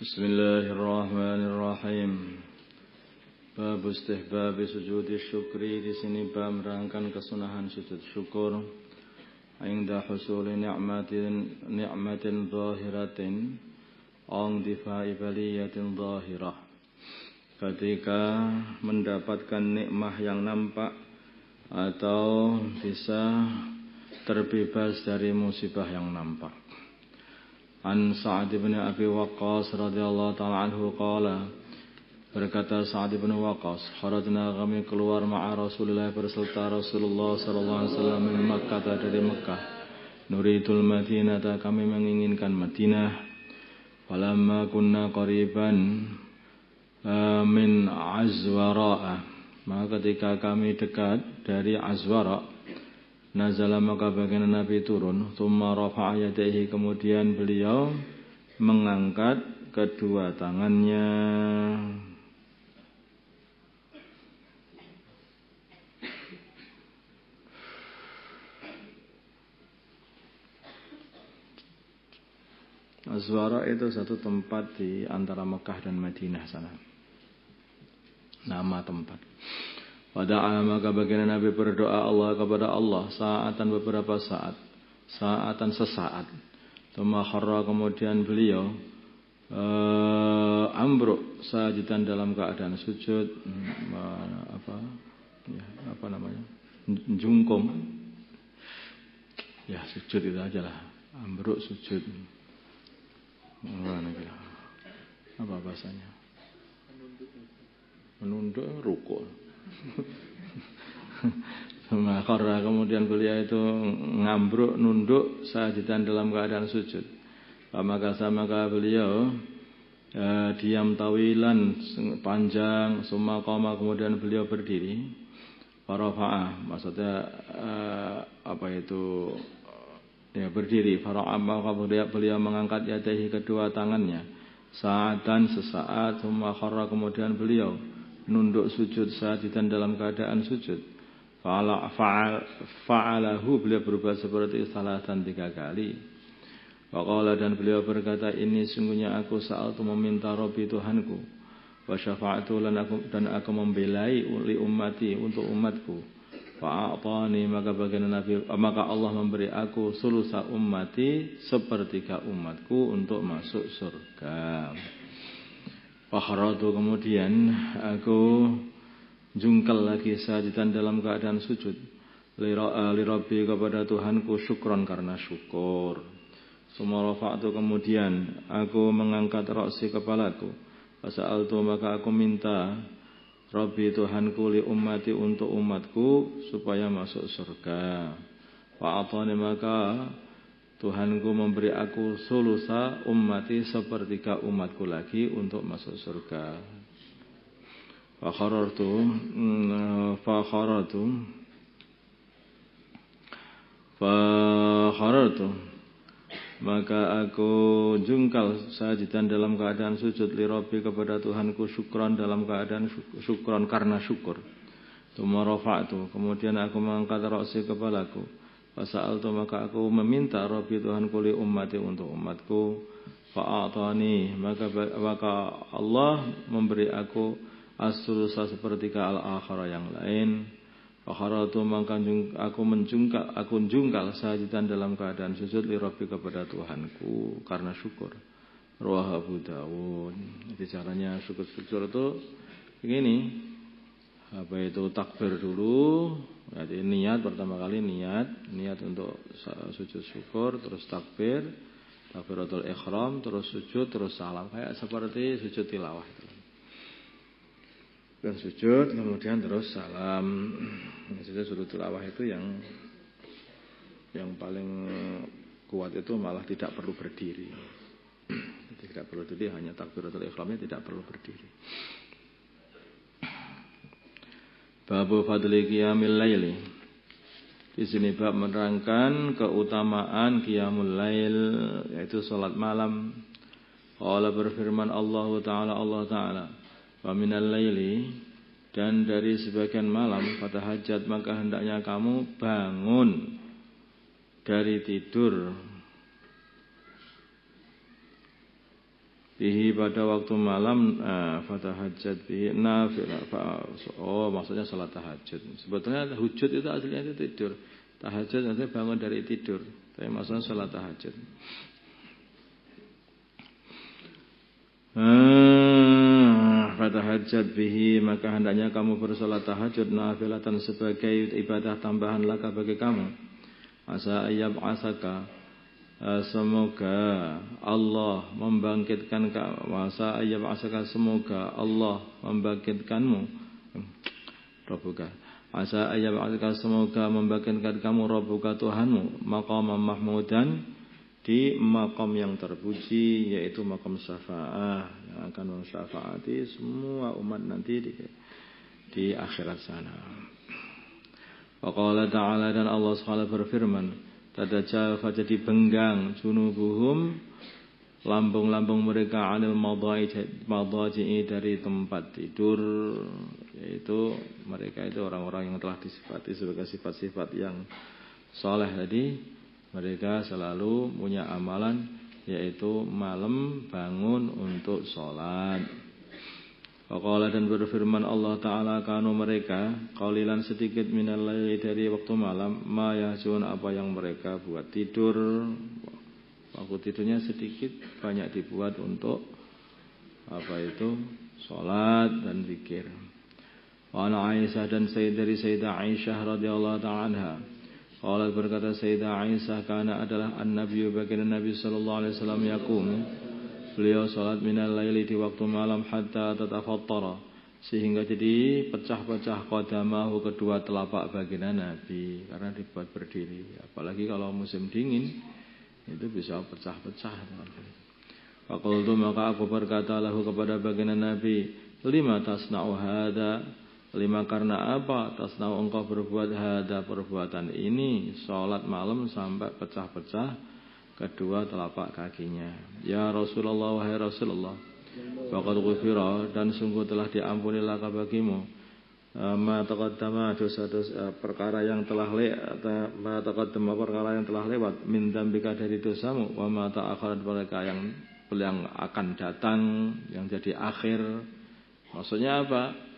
Bismillahirrahmanirrahim. Bab istihbab sujud syukri. Di sini bab menerangkan kesunahan sujud syukur inda husuli ni'matin zahiratin ang difa'i baliyatin zahirah. Ketika mendapatkan nikmah yang nampak atau bisa terbebas dari musibah yang nampak. An Sa'ad bin Abi Waqqas radhiyallahu ta'ala anhu qala, berkata Sa'ad bin Waqqas, kharajna, kami keluar ma'a Rasulullah berserta Rasulullah sallallahu alaihi wasallam min Makkah, dari Makkah, nuridul Madinah, kami menginginkan Madinah. Falamma kunna qariban min Azwara, maka ketika kami dekat dari Azwara, nazala, maka baginda Nabi turun. Tsumma rafa'a yadayhi, kemudian beliau mengangkat kedua tangannya. Azwara itu satu tempat di antara Mekah dan Madinah sana. Nama tempat. Wada'a, maka baginda Nabi berdoa kepada Allah saatan, beberapa saat, saatan sesaat. Tsumma kharra, kemudian beliau ambruk sajidan, dalam keadaan sujud, jungkum. Ya, sujud itu aja lah. Ambruk sujud. Apa bahasanya? Menunduk, rukuk. Kharra, kemudian beliau itu ngambruk, nunduk, sajidan, dalam keadaan sujud. Maka beliau diam tawilan, panjang. Summa qama, kemudian beliau berdiri. Farafa'a, maksudnya berdiri. Fara'a, maka beliau mengangkat yadaihi, kedua tangannya. Sa'atan, sesaat. Summa kharra, kemudian beliau nunduk sujud, sajidan, dalam keadaan sujud. Fa'alahu, beliau berbuat seperti salatan, 3 kali. Waqala, dan beliau berkata, ini sungguhnya aku sa'altu, meminta Rabbi Tuhanku, wa syafa'atu, dan aku membelai li ummati, untuk umatku. Fa'atani, maka Allah memberi aku sulusa ummati, sepertiga umatku, untuk masuk surga. Fakharatu, kemudian aku jungkal lagi sajidan, dalam keadaan sujud, li Rabbi, kepada Tuhanku, syukron, karena syukur. Summa rafa'tu, kemudian aku mengangkat ra'si, kepalaku. Fasa'altu, maka aku minta Rabbi, Tuhanku, li ummati, untuk umatku, supaya masuk surga. Fa'atani, maka Tuhanku memberi aku sulusa ummati, sepertiga umatku lagi, untuk masuk surga. Fakharatu, maka aku jungkal sajidan, dalam keadaan sujud, li Rabbi, kepada Tuhanku, syukran, dalam keadaan syukran, karena syukur. Tsumma rafa'tu, kemudian aku mengangkat ra'si, kepalaku. Fasa'altu, maka aku meminta Rabbi, Tuhanku, li ummati, untuk umatku. Fa'atani, maka Allah memberi aku as-sulusa, sepertiga al-akhirah, yang lain. Fakharatu, maka aku jungkal sajidan, dalam keadaan sujud, li Rabbi, kepada Tuhanku, karena syukur. Rawah Abu Dawud. Jadi caranya syukur itu begini. Takbir dulu. Jadi niat, pertama kali niat untuk sujud syukur, terus takbiratul ihram, terus sujud, terus salam, kayak seperti sujud tilawah itu. Dan sujud, kemudian terus salam. Maksudnya sujud tilawah itu yang paling kuat itu malah tidak perlu berdiri. Tidak perlu berdiri, hanya takbiratul ihramnya tidak perlu berdiri. Babu fadli qiyamil laili. Di sini bab menerangkan keutamaan qiyamul lail, yaitu salat malam. Qala, berfirman Allah Ta'ala, wa minal laili, dan dari sebagian malam, fatahajjat, maka hendaknya kamu bangun dari tidur bihi pada waktu malam, fatahajjat bihi nafilah. Oh, maksudnya salat tahajud. Sebetulnya hujud itu aslinya itu tidur. Tahajud artinya bangun dari tidur. Tapi maksudnya salat tahajud. Fatahajjat bihi, maka hendaknya kamu bersalat tahajud nafilatan sebagai ibadah tambahan laka bagi kamu. Asa ayyab asaka, semoga Allah membangkitkan kamu. Asa ayyab asaka, semoga Allah membangkitkanmu. Rabbuka. Asa ayyab asaka, semoga membangkitkan kamu Rabbuka Tuhanmu maqaman mahmudan, di makam yang terpuji, yaitu makam syafaat yang akan mensyafaati semua umat nanti di akhirat sana. Wa qala ta'ala, dan Allah SWT berfirman, tadajafa, jadi benggang, junubuhum, lambung-lambung mereka, anil madaji'i, dari tempat tidur, yaitu mereka itu orang-orang yang telah disifati sebagai sifat-sifat yang saleh tadi. Mereka selalu punya amalan, yaitu malam bangun untuk sholat. Waqala, dan berfirman Allah Ta'ala, kanu mereka qalilan, sedikit minal laili, dari waktu malam, ma yahjun, apa yang mereka buat tidur. Waktu tidurnya sedikit, banyak dibuat untuk apa itu, sholat dan zikir. Wa ana Aisyah, dan dari Sayyidah Aisyah radhiyallahu ta'ala anha, Allah berkata Sayyidah Aisyah, karena adalah an-nabiyyu, baginda Nabi sallallahu alaihi wasallam, yakum, beliau salat minal laili, di waktu malam, hatta tatafattara, sehingga jadi pecah-pecah qadamahu, kedua telapak baginda Nabi, karena dibuat berdiri. Apalagi kalau musim dingin itu bisa pecah-pecah. Faqultu, maka aku berkata lahu, kepada baginda Nabi, lima tasna'u hadza, lima, karena apa, tasnau, engkau berbuat hada, perbuatan ini, sholat malam sampai pecah-pecah kedua telapak kakinya. Ya Rasulullah, wahai Rasulullah, faqad ghufira, dan sungguh telah diampuni laka bagimu, ma taqaddama, dosa-dosa, perkara yang telah ma taqaddama, perkara yang telah lewat, min dzambika, dari dosamu, wa ma ta'akhkhara, perkara yang akan datang, yang jadi akhir. Maksudnya apa?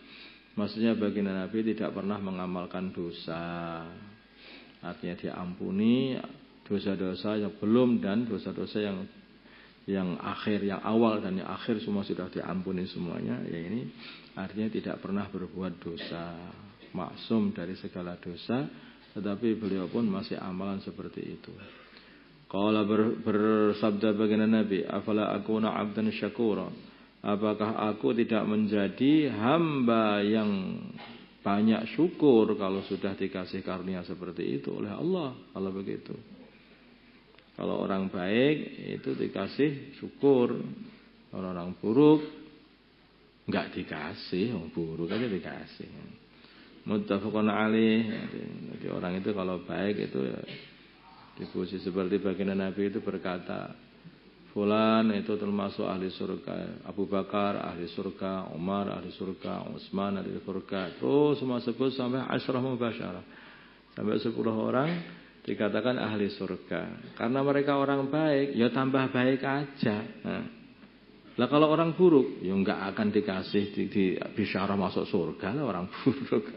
Maksudnya baginda Nabi tidak pernah mengamalkan dosa. Artinya diampuni dosa-dosa yang belum dan dosa-dosa yang akhir, yang awal dan yang akhir semua sudah diampuni semuanya. Ya, ini artinya tidak pernah berbuat dosa, maksum dari segala dosa, tetapi beliau pun masih amalan seperti itu. Qala, bersabda baginda Nabi, afala akuna abdan syakura, apakah aku tidak menjadi hamba yang banyak syukur kalau sudah dikasih karunia seperti itu oleh Allah. Kalau begitu, kalau orang baik itu dikasih syukur, kalau orang buruk enggak dikasih, orang buruk aja dikasih. Muttafaqun alaih. Jadi orang itu kalau baik itu ya dipuji, seperti baginda Nabi itu berkata, fulan itu termasuk ahli surga, Abu Bakar ahli surga, Umar ahli surga, Utsman ahli surga. Terus semua sebut sampai asyrah mubasyarah, sampai 10 orang dikatakan ahli surga. Karena mereka orang baik, ya tambah baik aja. Lah kalau orang buruk, ya enggak akan dikasih di bisyarah masuk surga lah orang buruk.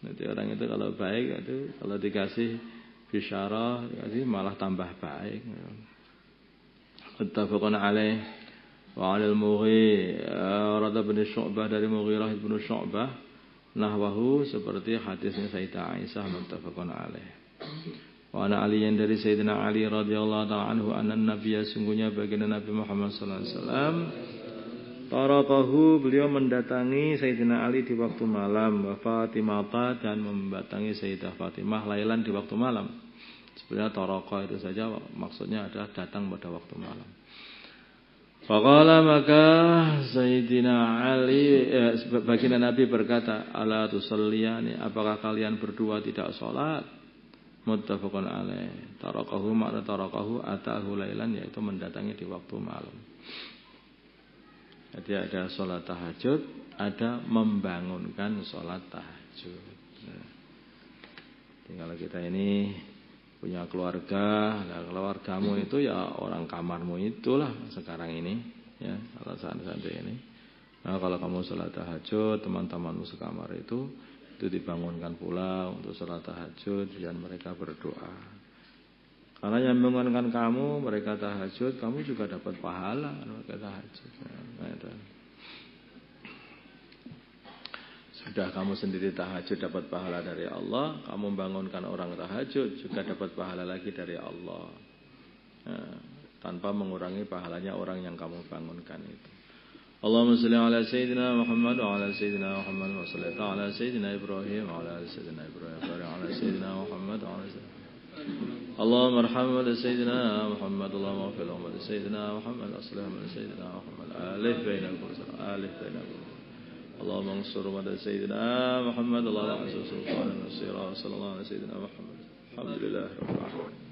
Nanti orang itu kalau baik itu kalau dikasih bisyarah malah tambah baik. Muttafaqun alaih. Wa 'alal Mughirah bin Syu'bah, dari Mughirah bin Syu'bah, nahwahu, seperti hadisnya Sayyidah Aisyah, muttafaqun alaih. Wa ana Ali, yang dari Sayyidina Ali radhiyallahu ta'ala anhu, anna nabiyya, sungguhnya baginda Nabi Muhammad sallallahu alaihi wasallam, taratahu, beliau mendatangi Sayyidina Ali di waktu malam, wa Fatimah, dan mendatangi Sayyidah Fatimah lailan, di waktu malam. Sebenarnya taraqah itu saja maksudnya adalah datang pada waktu malam. Faqala, maka Sayyidina Ali, baginda Nabi berkata, ala tusalliyani, apakah kalian berdua tidak sholat? Muttafaqun alaih. Taraqahu, makna taraqahu atahu lailan, yaitu mendatangi di waktu malam. Jadi ada sholat tahajud, ada membangunkan sholat tahajud. Tinggal kita ini punya keluarga. Nah, keluargamu itu ya orang kamarmu itulah sekarang ini, ya, santri-santri ini. Nah, kalau kamu sholat tahajud, teman-temanmu sekamar itu dibangunkan pula untuk sholat tahajud dan mereka berdoa. Karena yang membangunkan kamu, mereka tahajud, kamu juga dapat pahala mereka tahajud. Nah, itu. Sudah kamu sendiri tahajud dapat pahala dari Allah, kamu membangunkan orang tahajud juga dapat pahala lagi dari Allah. Nah, tanpa mengurangi pahalanya orang yang kamu bangunkan itu. Allahumma shalli ala sayyidina Muhammad wa ala sayyidina Muhammad wa salli ala sayyidina Ibrahim wa ala sayyidina Ibrahim wa ala sayyidina Muhammad wa ala sayyidina Allahumma arham wa sayyidina Muhammad Allahumma ighfir lahu wa sayyidina Muhammad aslih wa sayyidina Muhammad alif bainakum alif bainakum Allahumma ansur wa sayyidina Muhammad Allahumma ansur sultanan nasira sallallahu alaihi sayyidina Muhammad alhamdulillah rabbil alamin.